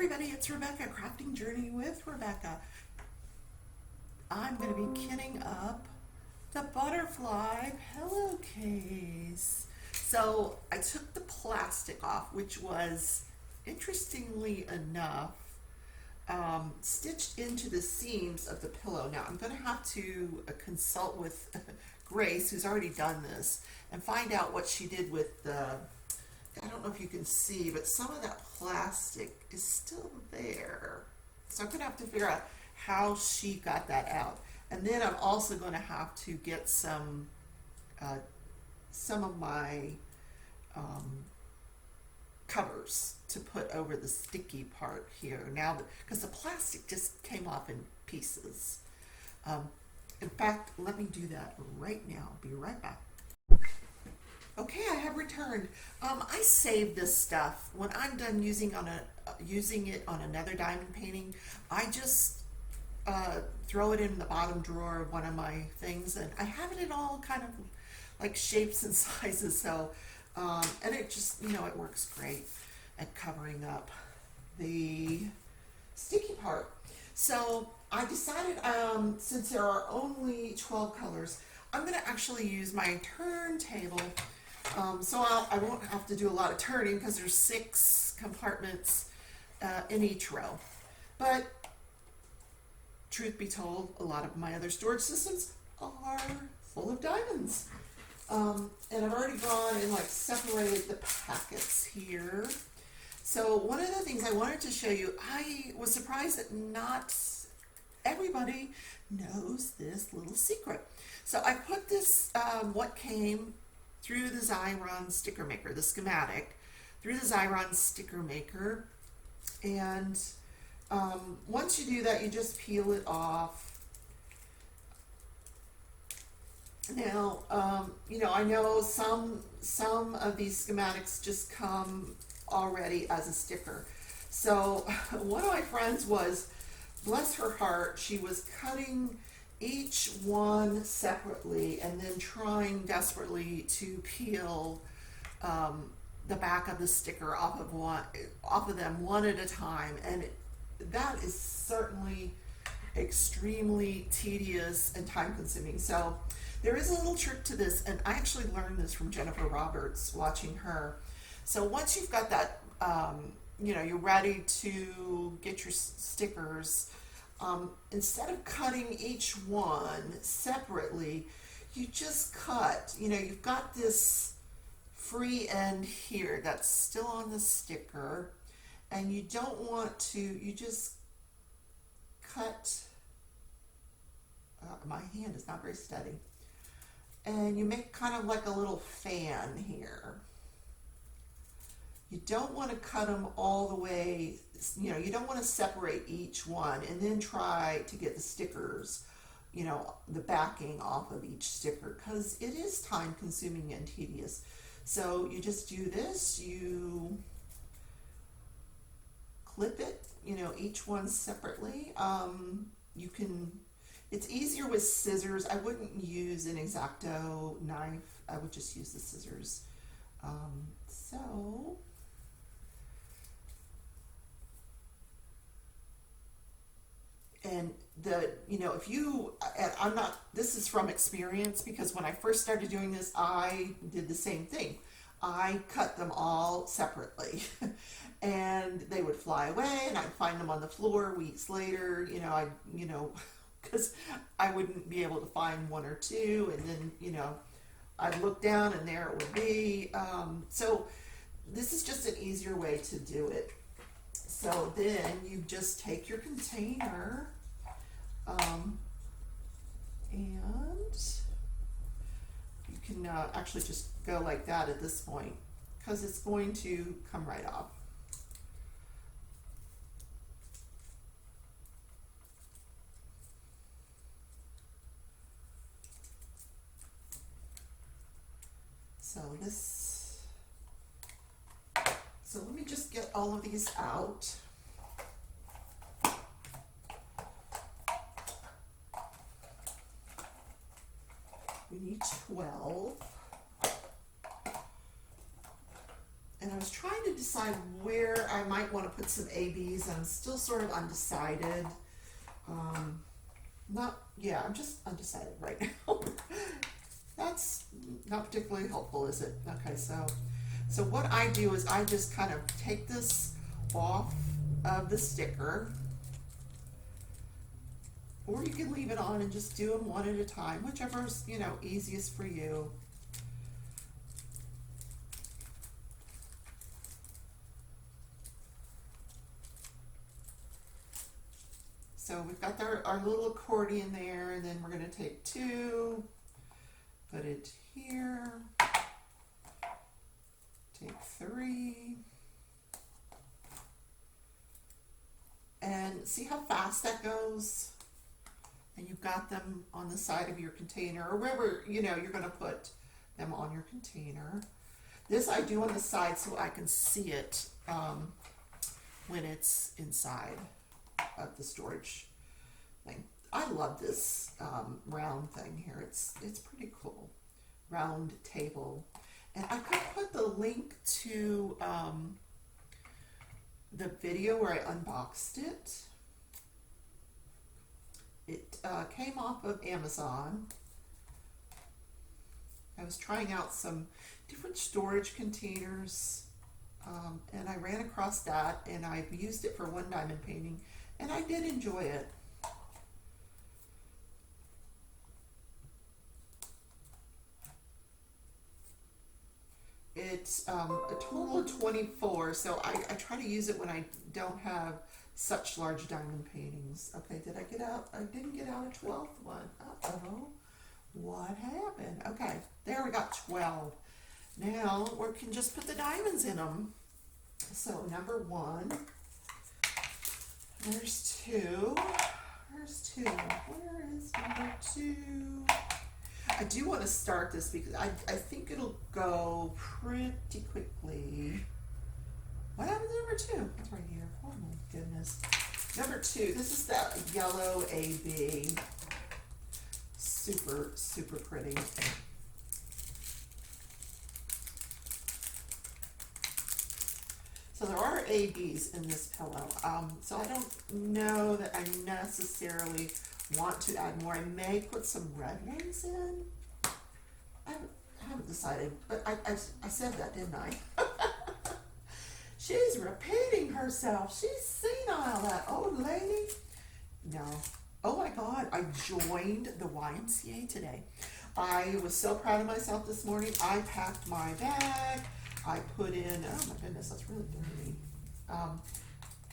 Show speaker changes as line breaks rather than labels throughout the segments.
everybody, it's Rebecca, Crafting Journey with Rebecca. I'm going to be kitting up the butterfly pillowcase. So I took the plastic off, which was, interestingly enough, stitched into the seams of the pillow. Now I'm going to have to consult with Grace, who's already done this, and find out what she did with the, I don't know if you can see, but some of that plastic is still there. So I'm going to have to figure out how she got that out. And then I'm also going to have to get some of my covers to put over the sticky part here now, because the plastic just came off in pieces. In fact, let me do that right now. I'll be right back. Okay, I have returned. I save this stuff when I'm done using it on another diamond painting. I just throw it in the bottom drawer of one of my things, and I have it in all kind of like shapes and sizes. So, and it just, it works great at covering up the sticky part. So I decided, since there are only 12 colors, I'm going to actually use my turntable. So I won't have to do a lot of turning because there's 6 compartments in each row. But truth be told, a lot of my other storage systems are full of diamonds. And I've already gone and separated the packets here. So one of the things I wanted to show you, I was surprised that not everybody knows this little secret. So I put this, what came through the Xyron sticker maker, the schematic, through the Xyron sticker maker. And once you do that, you just peel it off. Now, I know some of these schematics just come already as a sticker. So one of my friends was, bless her heart, she was cutting each one separately and then trying desperately to peel the back of the sticker off of them one at a time, and that is certainly extremely tedious and time consuming. So there is a little trick to this, and I actually learned this from Jennifer Roberts watching her. So once you've got that, you're ready to get your stickers, instead of cutting each one separately, you just cut, you've got this free end here that's still on the sticker, and you don't want to, you just cut, my hand is not very steady, and you make kind of like a little fan here. You don't want to cut them all the way, you don't want to separate each one and then try to get the stickers, the backing off of each sticker, because it is time consuming and tedious. So you just do this, you clip it, each one separately. It's easier with scissors. I wouldn't use an X-Acto knife. I would just use the scissors. And this is from experience, because when I first started doing this, I did the same thing. I cut them all separately and they would fly away, and I'd find them on the floor weeks later, because I wouldn't be able to find one or two, and then, I'd look down and there it would be. So this is just an easier way to do it. So then you just take your container, and you can actually just go like that at this point, because it's going to come right off. So let me just get all of these out. We need 12. And I was trying to decide where I might want to put some ABs, and I'm still sort of undecided. I'm just undecided right now. That's not particularly helpful, is it? Okay, so what I do is I just kind of take this off of the sticker, or you can leave it on and just do them one at a time, whichever's, easiest for you. So we've got our little accordion there, and then we're going to take two, put it here, take three, and see how fast that goes? And you've got them on the side of your container, or wherever, you're going to put them on your container. This I do on the side so I can see it when it's inside of the storage thing. I love this round thing here. It's pretty cool. Round table. And I could put the link to the video where I unboxed it. It came off of Amazon. I was trying out some different storage containers, and I ran across that, and I used it for one diamond painting, and I did enjoy it. It's a total of 24, so I try to use it when I don't have such large diamond paintings. Okay, did I get out? I didn't get out a 12th one. Uh-oh. What happened? Okay, there we got 12. Now we can just put the diamonds in them. So number one, there's two. Where's two? Where is number two? I do want to start this because I think it'll go pretty quickly. What happened to number two? It's right here. Oh my goodness. Number two, this is that yellow AB. Super, super pretty. So there are ABs in this pillow. So I don't know that I necessarily want to add more. I may put some red ones in. I haven't decided, but I said that, didn't I? She's repeating herself. She's senile, that old lady. No. Oh my God, I joined the YMCA today. I was so proud of myself this morning. I packed my bag. I put in, oh my goodness, that's really dirty.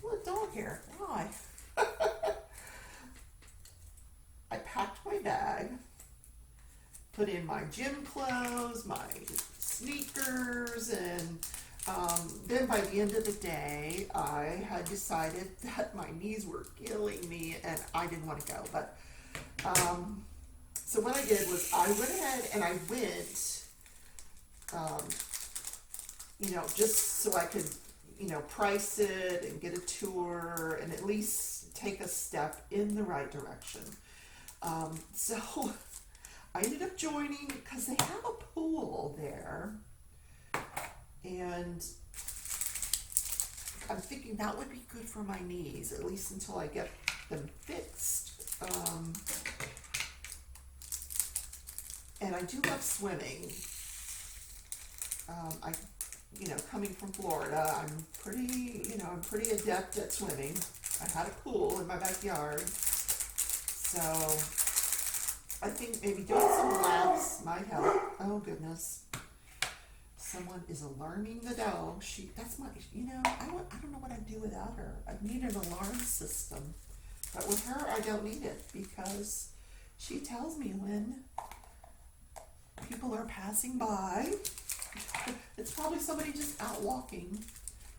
What dog hair? Why? I packed my bag, put in my gym clothes, my sneakers, and then by the end of the day, I had decided that my knees were killing me and I didn't want to go. But so what I did was I went ahead and I went, just so I could, price it and get a tour and at least take a step in the right direction. So I ended up joining because they have a pool there. And I'm thinking that would be good for my knees, at least until I get them fixed. And I do love swimming. Coming from Florida, I'm pretty adept at swimming. I had a pool in my backyard. So I think maybe doing some laps might help. Oh goodness. Someone is alarming the dog. That's my, I don't know what I'd do without her. I need an alarm system. But with her, I don't need it because she tells me when people are passing by. It's probably somebody just out walking.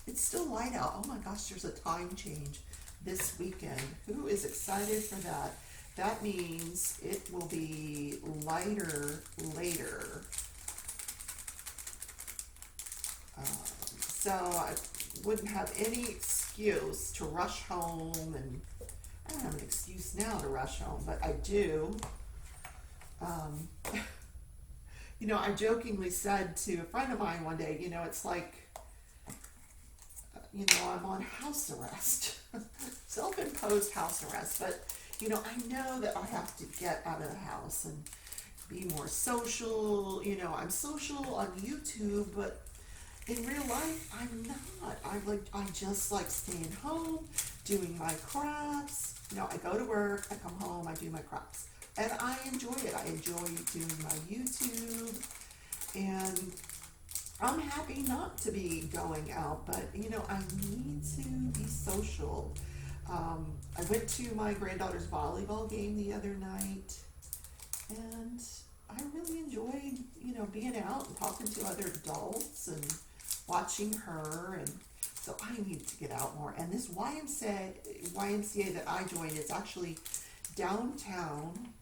It's still light out. Oh my gosh, there's a time change this weekend. Who is excited for that? That means it will be lighter later. So I wouldn't have any excuse to rush home, and I don't have an excuse now to rush home, but I do. I jokingly said to a friend of mine one day, it's like you know, I'm on house arrest, self-imposed house arrest, but, you know, I know that I have to get out of the house and be more social. You know, I'm social on YouTube, but in real life, I'm not. I just like staying home, doing my crafts. You know, I go to work, I come home, I do my crafts. And I enjoy it. I enjoy doing my YouTube. And I'm happy not to be going out, but, you know, I need to be social. I went to my granddaughter's volleyball game the other night, and I really enjoyed, you know, being out and talking to other adults and watching her. And so I need to get out more. And this YMCA that I joined is actually downtown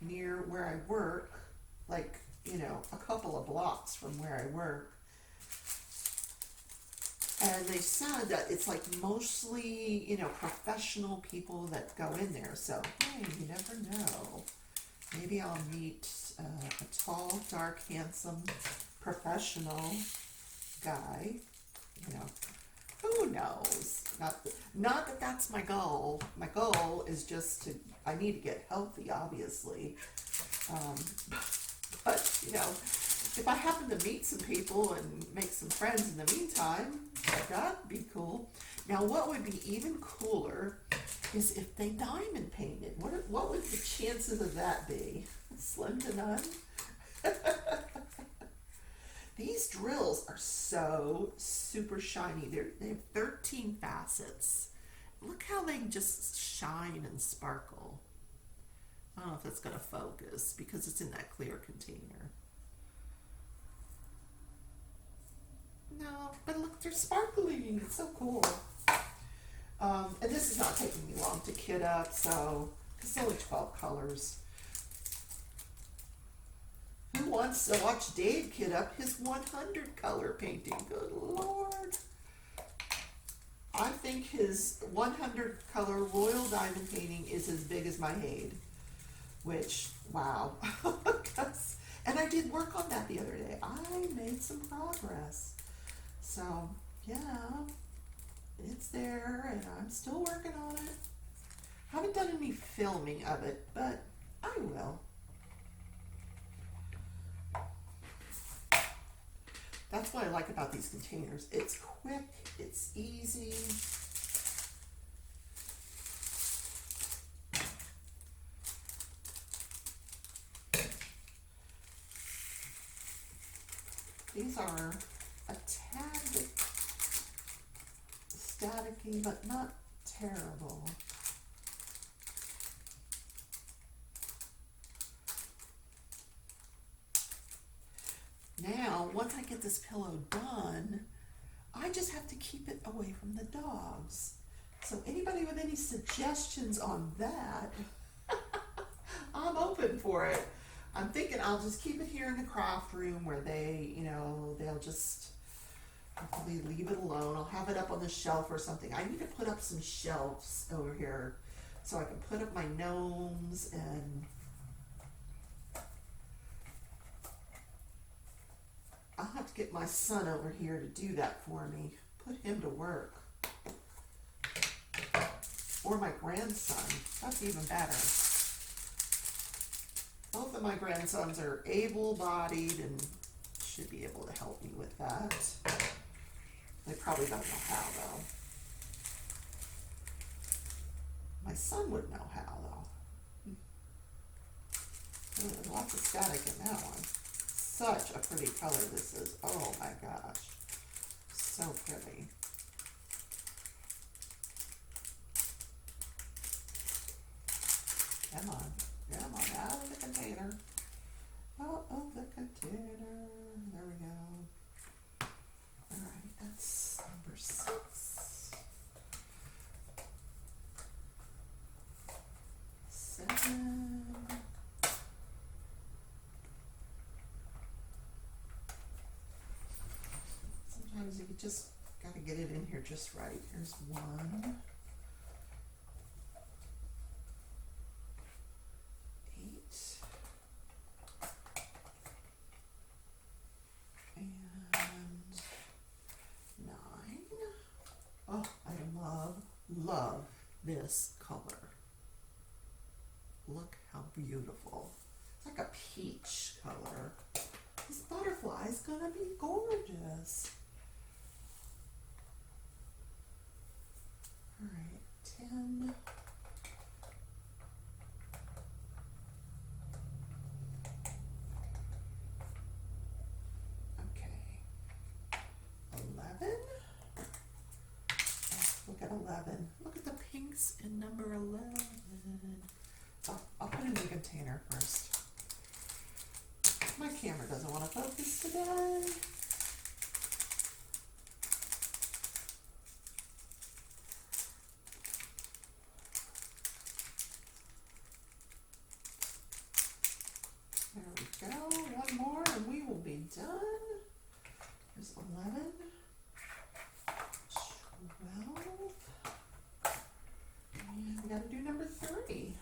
near where I work, like, you know, a couple of blocks from where I work. And they said that it's like mostly, you know, professional people that go in there. So, hey, you never know. Maybe I'll meet a tall, dark, handsome, professional guy. You know, who knows? Not that that's my goal. My goal is just to, I need to get healthy, obviously. But, you know, if I happen to meet some people and make some friends in the meantime, that'd be cool. Now, what would be even cooler is if they diamond painted. What would the chances of that be? Slim to none. These drills are so super shiny. They have 13 facets. Look how they just shine and sparkle. I don't know if that's going to focus because it's in that clear container. No, but look, they're sparkling. It's so cool. And this is not taking me long to kit up, so it's only 12 colors. Who wants to watch Dave kit up his 100 color painting? Good Lord. I think his 100 color royal diamond painting is as big as my Hade, which, wow. And I did work on that the other day. I made some progress. So, yeah, it's there, and I'm still working on it. Haven't done any filming of it, but I will. That's what I like about these containers. It's quick, it's easy. These are a tad bit staticky, but not terrible. Now, once I get this pillow done, I just have to keep it away from the dogs. So anybody with any suggestions on that, I'm open for it. I'm thinking I'll just keep it here in the craft room where they, you know, they'll just hopefully leave it alone. I'll have it up on the shelf or something. I need to put up some shelves over here so I can put up my gnomes, and I'll have to get my son over here to do that for me. Put him to work. Or my grandson. That's even better. Both of my grandsons are able-bodied and should be able to help me with that. They probably don't know how, though. My son would know how, though. Oh, there's lots of static in that one. Such a pretty color this is. Oh my gosh. So pretty. Come on. Come on, out of the container. Out of the container. There we go. Alright, that's number 6. 7. Sometimes you just gotta get it in here just right. Here's 1. 8. And 9. love this color. Look how beautiful. It's like a peach color. This butterfly is gonna be gorgeous. All right, 10. Okay, 11. Look at 11. Look at the pinks in number 11. Oh, I'll put it in the container first. My camera doesn't want to focus today. There we go. One more and we will be done. There's 11, 12, and we got to do number 3.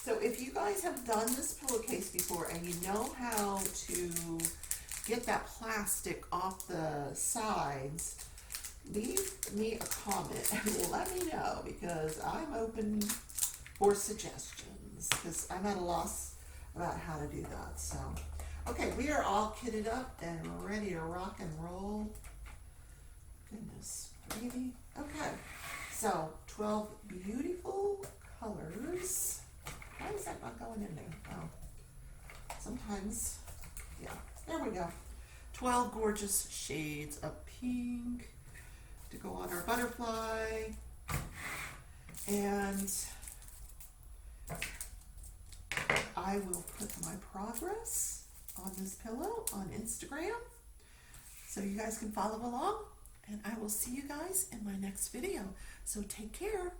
So if you guys have done this pillowcase before and you know how to get that plastic off the sides, leave me a comment and let me know, because I'm open for suggestions, because I'm at a loss about how to do that. So, okay, we are all kitted up and ready to rock and roll. Goodness, baby. Okay, so 12 beautiful colors. Why is that not going in there? Oh, sometimes, yeah, there we go. 12 gorgeous shades of pink to go on our butterfly. And I will put my progress on this pillow on Instagram so you guys can follow along, and I will see you guys in my next video. So take care.